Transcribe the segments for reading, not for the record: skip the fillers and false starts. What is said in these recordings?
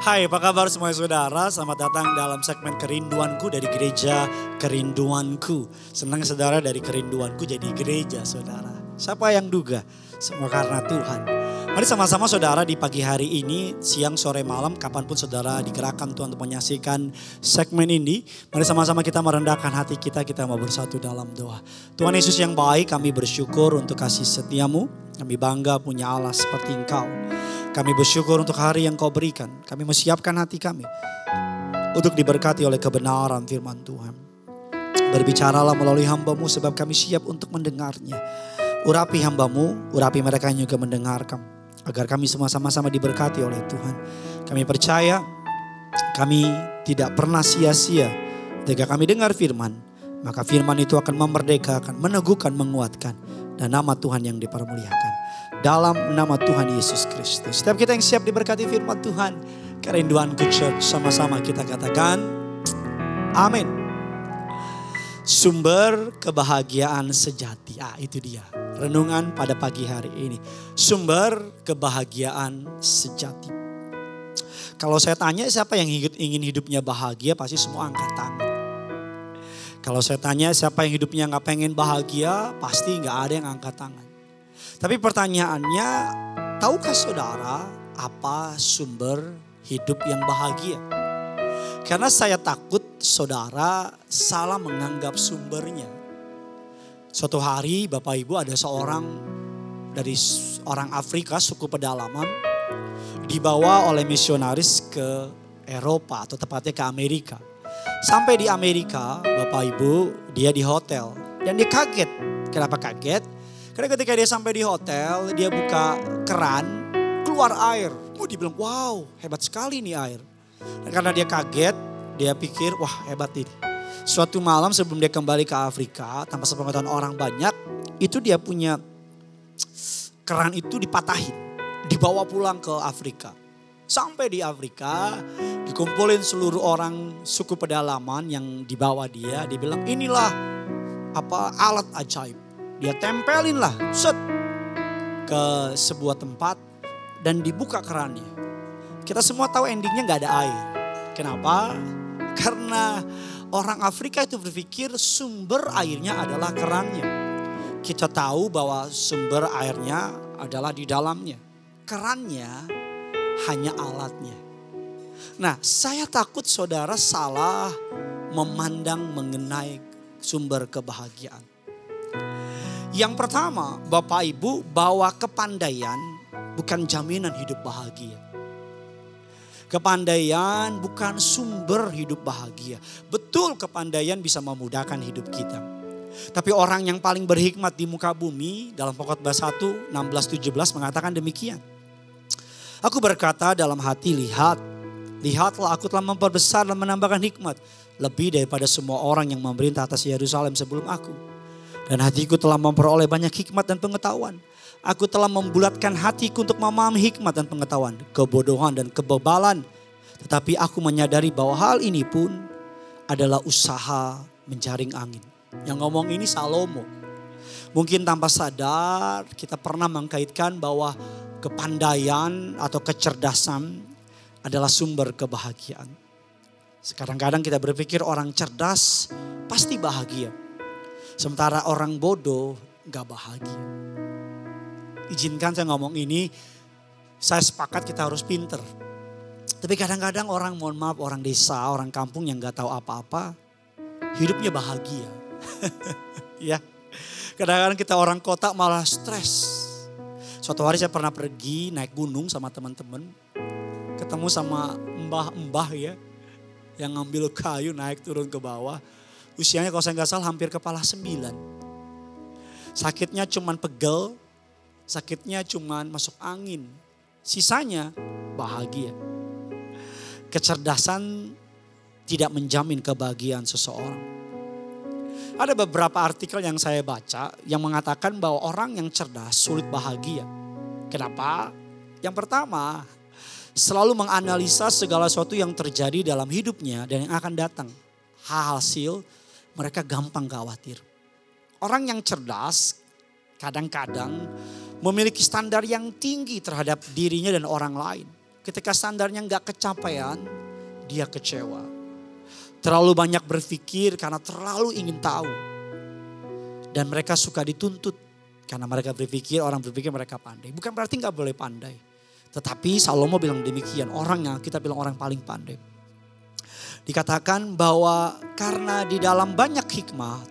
Hai, apa kabar semua saudara? Selamat datang dalam segmen Kerinduanku dari Gereja Kerinduanku. Senang saudara dari Kerinduanku jadi gereja saudara. Siapa yang duga? Semua karena Tuhan. Mari sama-sama saudara di pagi hari ini, siang, sore, malam, kapanpun saudara digerakkan Tuhan untuk menyaksikan segmen ini. Mari sama-sama kita merendahkan hati kita mau bersatu dalam doa. Tuhan Yesus yang baik, kami bersyukur untuk kasih setiamu. Kami bangga punya Allah seperti Engkau. Kami bersyukur untuk hari yang Kau berikan. Kami menyiapkan hati kami untuk diberkati oleh kebenaran firman Tuhan. Berbicaralah melalui hamba-Mu sebab kami siap untuk mendengarnya. Urapi hamba-Mu, urapi mereka yang juga mendengarkan. Agar kami semua sama-sama diberkati oleh Tuhan. Kami percaya kami tidak pernah sia-sia ketika kami dengar firman. Maka firman itu akan memerdekakan, meneguhkan, menguatkan. Dan nama Tuhan yang dipermuliakan. Dalam nama Tuhan Yesus Kristus. Setiap kita yang siap diberkati firman Tuhan. Kerinduanku Church, sama-sama kita katakan amin. Sumber kebahagiaan sejati. Itu dia. Renungan pada pagi hari ini. Sumber kebahagiaan sejati. Kalau saya tanya siapa yang ingin hidupnya bahagia, pasti semua angkat tangan. Kalau saya tanya siapa yang hidupnya gak pengen bahagia, pasti gak ada yang angkat tangan. Tapi pertanyaannya, tahukah saudara apa sumber hidup yang bahagia? Karena saya takut saudara salah menganggap sumbernya. Suatu hari Bapak Ibu ada seorang dari orang Afrika suku pedalaman dibawa oleh misionaris ke Eropa atau tepatnya ke Amerika. Sampai di Amerika Bapak Ibu dia di hotel dan dia kaget. Kenapa kaget? Karena ketika dia sampai di hotel, dia buka keran, keluar air. Dia bilang, wow hebat sekali nih air. Dan karena dia kaget, dia pikir, wah hebat ini. Suatu malam sebelum dia kembali ke Afrika, tanpa sepengetahuan orang banyak, itu dia punya keran itu dipatahin, dibawa pulang ke Afrika. Sampai di Afrika, dikumpulin seluruh orang suku pedalaman yang dibawa dia. Dia bilang, inilah alat ajaib. Dia tempelin lah set ke sebuah tempat dan dibuka kerannya. Kita semua tahu endingnya gak ada air. Kenapa? Karena orang Afrika itu berpikir sumber airnya adalah kerannya. Kita tahu bahwa sumber airnya adalah di dalamnya. Kerannya hanya alatnya. Nah, saya takut saudara salah memandang mengenai sumber kebahagiaan. Yang pertama, Bapak Ibu, bahwa kepandaian bukan jaminan hidup bahagia. Kepandaian bukan sumber hidup bahagia. Betul kepandaian bisa memudahkan hidup kita. Tapi orang yang paling berhikmat di muka bumi dalam Pengkhotbah 1, 16-17 mengatakan demikian. Aku berkata dalam hati, lihatlah aku telah memperbesar dan menambahkan hikmat. Lebih daripada semua orang yang memerintah atas Yerusalem sebelum aku. Dan hatiku telah memperoleh banyak hikmat dan pengetahuan. Aku telah membulatkan hatiku untuk memahami hikmat dan pengetahuan, kebodohan dan kebebalan. Tetapi aku menyadari bahwa hal ini pun adalah usaha menjaring angin. Yang ngomong ini Salomo. Mungkin tanpa sadar kita pernah mengkaitkan bahwa kepandaian atau kecerdasan adalah sumber kebahagiaan. Kadang-kadang kita berpikir orang cerdas pasti bahagia. Sementara orang bodoh gak bahagia. Izinkan saya ngomong ini, saya sepakat kita harus pinter. Tapi kadang-kadang orang, mohon maaf, orang desa, orang kampung yang gak tahu apa-apa, hidupnya bahagia. Ya, kadang-kadang kita orang kota malah stres. Suatu hari saya pernah pergi naik gunung sama teman-teman. Ketemu sama mbah-mbah ya, yang ngambil kayu naik turun ke bawah. Usianya kalau saya nggak salah hampir kepala 9. Sakitnya cuman pegel, sakitnya cuman masuk angin. Sisanya bahagia. Kecerdasan tidak menjamin kebahagiaan seseorang. Ada beberapa artikel yang saya baca yang mengatakan bahwa orang yang cerdas sulit bahagia. Kenapa? Yang pertama, selalu menganalisa segala sesuatu yang terjadi dalam hidupnya dan yang akan datang. Hasil mereka gampang khawatir. Orang yang cerdas kadang-kadang memiliki standar yang tinggi terhadap dirinya dan orang lain. ketika standarnya nggak kecapaian, dia kecewa. Terlalu banyak berpikir karena terlalu ingin tahu. Dan mereka suka dituntut karena mereka berpikir, orang berpikir mereka pandai. Bukan berarti nggak boleh pandai. Tetapi Salomo bilang demikian, orang yang kita bilang orang paling pandai. Dikatakan bahwa karena di dalam banyak hikmah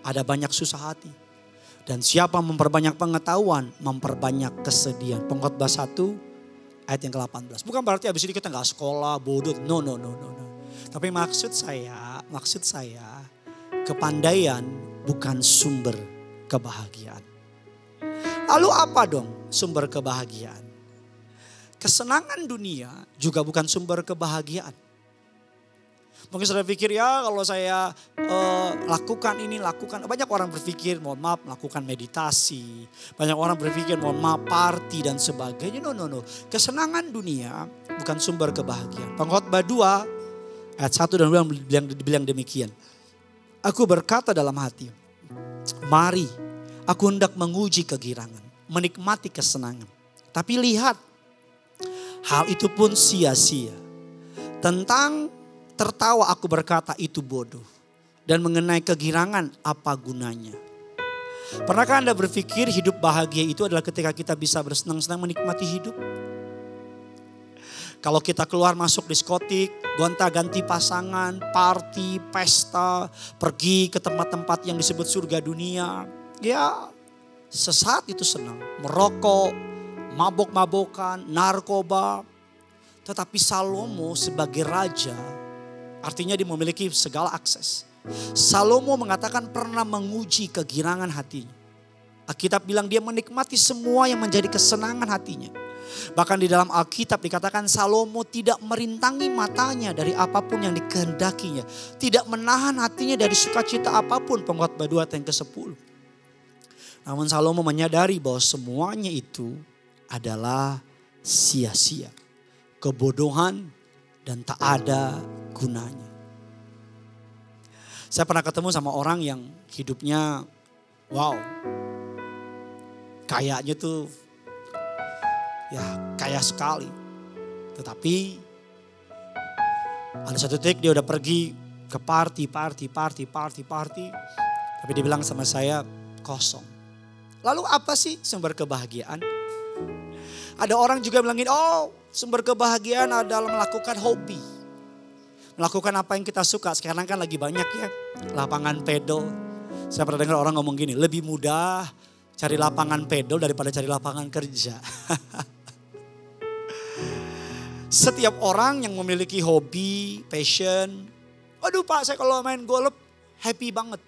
ada banyak susah hati. Dan siapa memperbanyak pengetahuan, memperbanyak kesedihan. Pengkhotbah 1 ayat yang ke-18. Bukan berarti habis ini kita gak sekolah, bodoh. No. Tapi maksud saya kepandaian bukan sumber kebahagiaan. Lalu apa dong sumber kebahagiaan? Kesenangan dunia juga bukan sumber kebahagiaan. Mungkin saudara pikir ya kalau saya lakukan ini, lakukan. Banyak orang berpikir mohon maaf melakukan meditasi. Banyak orang berpikir mohon maaf party dan sebagainya. No. Kesenangan dunia bukan sumber kebahagiaan. Pengkhotbah 2 ayat 1 dan 2 bilang demikian. Aku berkata dalam hati, mari aku hendak menguji kegirangan, menikmati kesenangan. Tapi lihat, hal itu pun sia-sia. Tentang tertawa aku berkata itu bodoh. Dan mengenai kegirangan apa gunanya. Pernahkah Anda berpikir hidup bahagia itu adalah ketika kita bisa bersenang-senang menikmati hidup? Kalau kita keluar masuk diskotik, gonta-ganti pasangan, party, pesta, pergi ke tempat-tempat yang disebut surga dunia. Ya sesaat itu senang. Merokok, mabok-mabokan, narkoba. Tetapi Salomo sebagai raja, artinya dia memiliki segala akses. Salomo mengatakan pernah menguji kegirangan hatinya. Alkitab bilang dia menikmati semua yang menjadi kesenangan hatinya. Bahkan di dalam Alkitab dikatakan Salomo tidak merintangi matanya dari apapun yang dikehendakinya. Tidak menahan hatinya dari sukacita apapun. Pengkhotbah 2 ayat yang ke-10. Namun Salomo menyadari bahwa semuanya itu adalah sia-sia. Kebodohan dan tak ada gunanya. Saya pernah ketemu sama orang yang hidupnya wow. Kayaknya tuh ya kaya sekali. Tetapi ada satu titik dia udah pergi ke party. Tapi dia bilang sama saya kosong. Lalu apa sih sumber kebahagiaan? Ada orang juga bilang gini, oh sumber kebahagiaan adalah melakukan hobi. Melakukan apa yang kita suka. Sekarang kan lagi banyak ya lapangan pedal. Saya pernah dengar orang ngomong gini, lebih mudah cari lapangan pedal daripada cari lapangan kerja. Setiap orang yang memiliki hobi, passion. Waduh Pak, saya kalau main golf happy banget.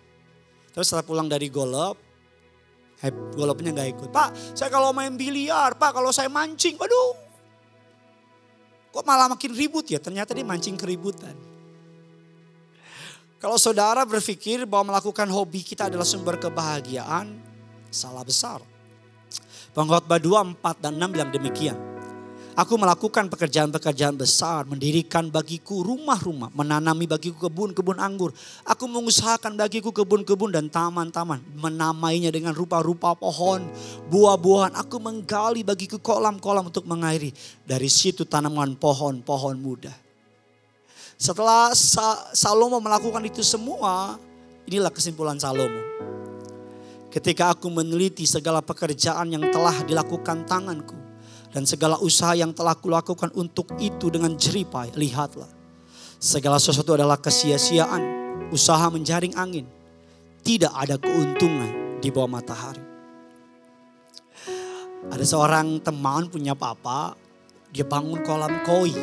Terus setelah pulang dari golfnya gak ikut. Pak, saya kalau main biliar, Pak kalau saya mancing, waduh. Kok malah makin ribut ya, ternyata dia mancing keributan. Kalau saudara berpikir bahwa melakukan hobi kita adalah sumber kebahagiaan, salah besar. Pengkhotbah 2, 4 dan 6 bilang demikian. Aku melakukan pekerjaan-pekerjaan besar, mendirikan bagiku rumah-rumah, menanami bagiku kebun-kebun anggur. Aku mengusahakan bagiku kebun-kebun dan taman-taman, menamainya dengan rupa-rupa pohon, buah-buahan. Aku menggali bagiku kolam-kolam untuk mengairi. Dari situ tanaman pohon-pohon muda. Setelah Salomo melakukan itu semua, inilah kesimpulan Salomo. Ketika aku meneliti segala pekerjaan yang telah dilakukan tanganku, dan segala usaha yang telah kulakukan untuk itu dengan jeripai, lihatlah. Segala sesuatu adalah kesia-siaan, usaha menjaring angin. Tidak ada keuntungan di bawah matahari. Ada seorang teman punya papa, dia bangun kolam koi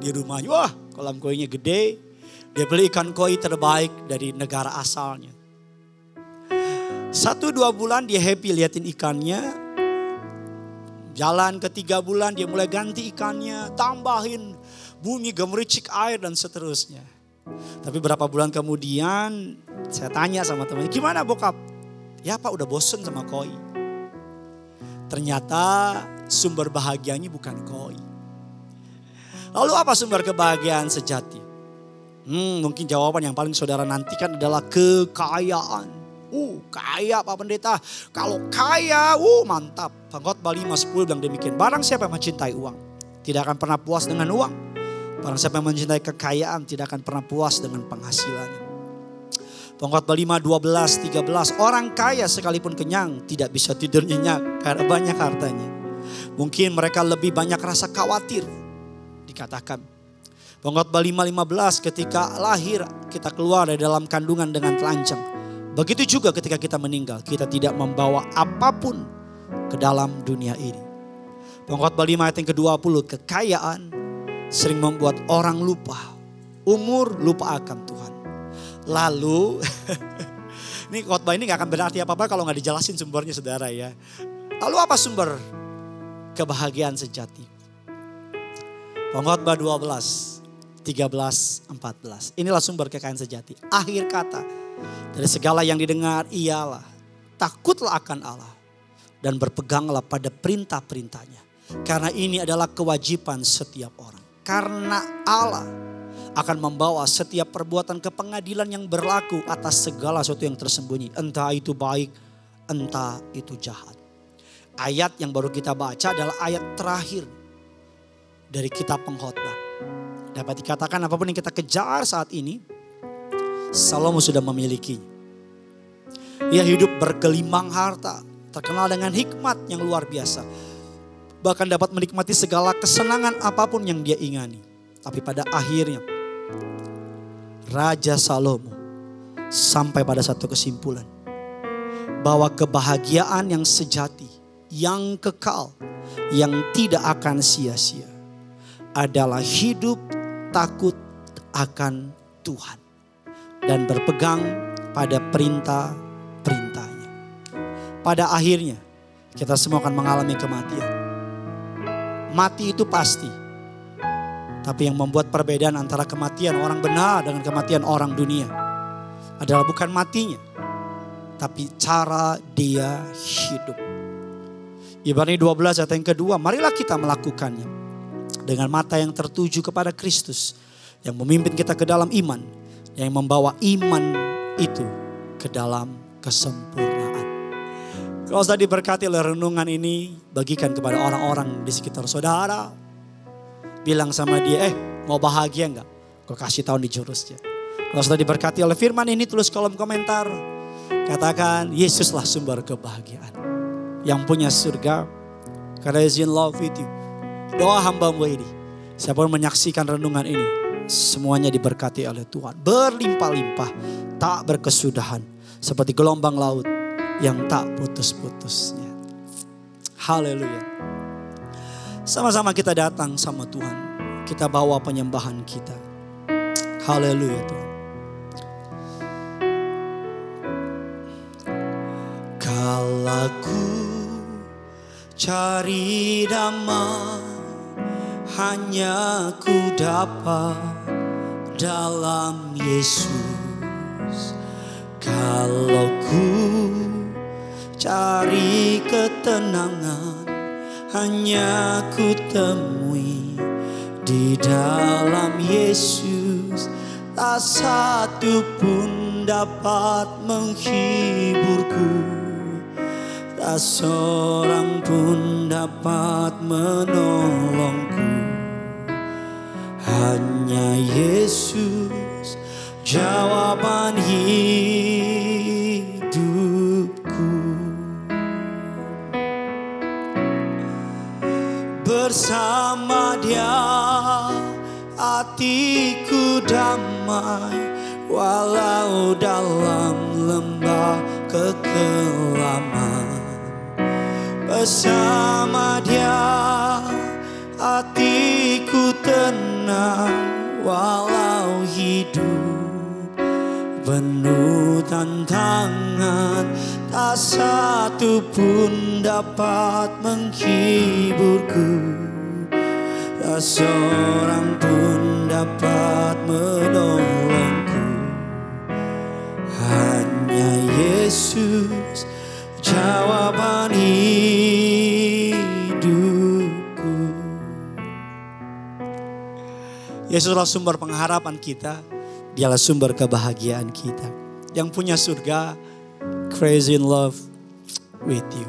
di rumahnya. Wah, kolam koinya gede. Dia beli ikan koi terbaik dari negara asalnya. 1-2 bulan dia happy liatin ikannya. Jalan ke 3 bulan dia mulai ganti ikannya, tambahin bunyi gemericik air dan seterusnya. Tapi berapa bulan kemudian saya tanya sama temannya, gimana bokap? Ya Pak udah bosen sama koi. Ternyata sumber bahagianya bukan koi. Lalu apa sumber kebahagiaan sejati? Mungkin jawaban yang paling saudara nantikan adalah kekayaan. Kaya Pak Pendeta. Kalau kaya, mantap. Pengkhotbah 5:10 bilang demikian. Barang siapa yang mencintai uang, tidak akan pernah puas dengan uang. Barang siapa yang mencintai kekayaan tidak akan pernah puas dengan penghasilannya. Pengkhotbah 5, 12, 13. Orang kaya sekalipun kenyang tidak bisa tidur nyenyak karena banyak hartanya. Mungkin mereka lebih banyak rasa khawatir. Dikatakan. Pengkhotbah 5, 15. Ketika lahir kita keluar dari dalam kandungan dengan telanjang. Begitu juga ketika kita meninggal. Kita tidak membawa apapun ke dalam dunia ini. Pengkhotbah 5 ayat yang ke-20. Kekayaan sering membuat orang lupa. Umur lupa akan Tuhan. Lalu, ini khotbah ini gak akan berarti apa-apa kalau gak dijelasin sumbernya saudara ya. Lalu apa sumber kebahagiaan sejati? Pengkhotbah 12, 13, 14. Inilah sumber kekayaan sejati. Akhir kata dari segala yang didengar ialah takutlah akan Allah dan berpeganglah pada perintah-perintahnya. Karena ini adalah kewajiban setiap orang. Karena Allah akan membawa setiap perbuatan ke pengadilan yang berlaku atas segala sesuatu yang tersembunyi. Entah itu baik, entah itu jahat. Ayat yang baru kita baca adalah ayat terakhir dari kitab Pengkhotbah. Dapat dikatakan apapun yang kita kejar saat ini, Salomo sudah memilikinya. Ia hidup bergelimang harta, terkenal dengan hikmat yang luar biasa. Bahkan dapat menikmati segala kesenangan apapun yang dia ingini. Tapi pada akhirnya Raja Salomo sampai pada satu kesimpulan. Bahwa kebahagiaan yang sejati, yang kekal, yang tidak akan sia-sia adalah hidup takut akan Tuhan. Dan berpegang pada perintah-perintahnya. Pada akhirnya kita semua akan mengalami kematian. Mati itu pasti. Tapi yang membuat perbedaan antara kematian orang benar dengan kematian orang dunia adalah bukan matinya, tapi cara dia hidup. Ibrani 12 ayat yang kedua, marilah kita melakukannya dengan mata yang tertuju kepada Kristus yang memimpin kita ke dalam iman, yang membawa iman itu ke dalam kesempurnaan. Kalau sudah diberkati oleh renungan ini, bagikan kepada orang-orang di sekitar saudara. Bilang sama dia, mau bahagia enggak? Gue kasih tahu di jurusnya. Kalau sudah diberkati oleh firman ini, tulis kolom komentar. Katakan, Yesuslah sumber kebahagiaan. Yang punya surga, karena is in love with you. Doa hamba-Mu ini. Siapa yang menyaksikan renungan ini, semuanya diberkati oleh Tuhan. Berlimpah-limpah, tak berkesudahan. Seperti gelombang laut yang tak putus-putusnya. Haleluya. Sama-sama kita datang sama Tuhan. Kita bawa penyembahan kita. Haleluya Tuhan. Kalau ku cari damai, hanya ku dapat dalam Yesus. Kalau ku cari ketenangan, hanya ku temui di dalam Yesus. Tak satu pun dapat menghiburku, tak seorang pun dapat menolongku. Hanya Yesus jawaban hidupku. Bersama Dia hatiku damai, walau dalam lembah kekelaman. Bersama Dia hatiku tenang, walau hidup penuh tantangan. Tak satu pun dapat menghiburku, tak seorang pun dapat menolongku. Hanya Yesus jawaban hidupku. Yesuslah sumber pengharapan kita. Dialah sumber kebahagiaan kita. Yang punya surga, crazy in love with you.